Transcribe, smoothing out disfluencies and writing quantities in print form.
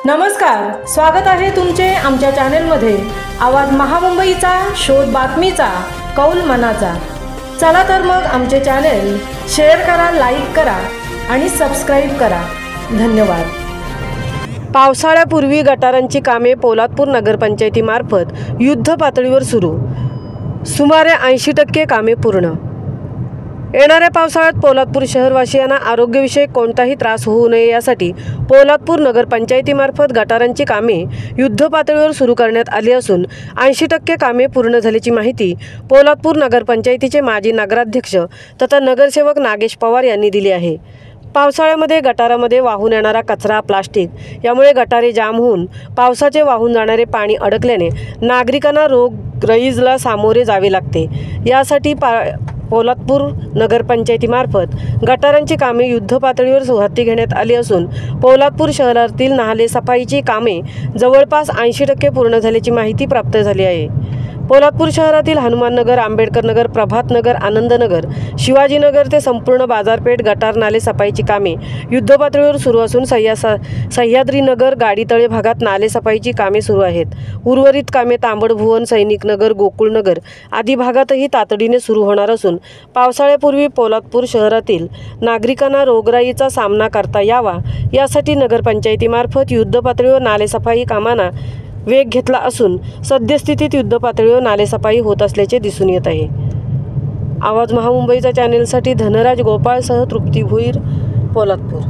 नमस्कार, स्वागत आहे तुमचे आमच्या चॅनलमध्ये। आवाज महामुंबईचा, शोध बातमीचा, कौल मनाचा। चला तर मग आमचे चॅनल शेअर करा, लाईक करा आणि सबस्क्राइब करा। धन्यवाद। पावसाळ्यापूर्वी गटारांची कामे पोलादपूर नगरपंचायतीमार्फत युद्ध पातळीवर सुरू। सुमारे 80% कामे पूर्ण। येणाऱ्या पावसाळ्यात पोलादपूर शहरवासियांना आरोग्यविषयक कोणताही त्रास होऊ नये यासाठी पोलादपूर नगरपंचायतीमार्फत गटारांची कामे युद्ध पातळीवर सुरू करण्यात आली असून 80% कामे पूर्ण झाल्याची माहिती पोलादपूर नगरपंचायतीचे माजी नगराध्यक्ष तथा नगरसेवक नागेश पवार यांनी दिली आहे। पावसाळ्यामध्ये गटारामध्ये वाहून येणारा कचरा, प्लास्टिक यामुळे गटारे जाम होऊन पावसाचे वाहून जाणारे पाणी अडकल्याने नागरिकांना रोगराईला सामोरे जावे लागते। यासाठी पोलादपूर नगरपंचायतीमार्फत गटारांची कामे युद्ध पातळीवर हाती घेण्यात आली असून पोलादपूर शहरातील नाले सफाईची कामे जवळपास 80% पूर्ण झाल्याची माहिती प्राप्त झाली आहे। पोलादपूर शहरातील हनुमाननगर, आंबेडकरनगर, प्रभातनगर, आनंदनगर, शिवाजीनगर ते संपूर्ण बाजारपेठ गटार नाले सफाईची कामे युद्ध पातळीवर सुरू असून सह्याद्रीनगर, गाडीतळे भागात नाले सफाईची कामे सुरू आहेत। उर्वरित कामे तांबडभुवन, सैनिकनगर, गोकुळनगर आदी भागातही तातडीने सुरू होणार असून पावसाळ्यापूर्वी पोलादपूर शहरातील नागरिकांना रोगराईचा सामना करता यावा यासाठी नगरपंचायतीमार्फत युद्ध पातळीवर नाले सफाई कामांना वेग घेतला असून सद्यस्थितीत युद्ध पातळीवर नालेसफाई होत असल्याचे दिसून येत आहे। आवाज महामुंबईचा चॅनेलसाठी धनराज गोपाळसह तृप्ती भोईर, पोलादपूर।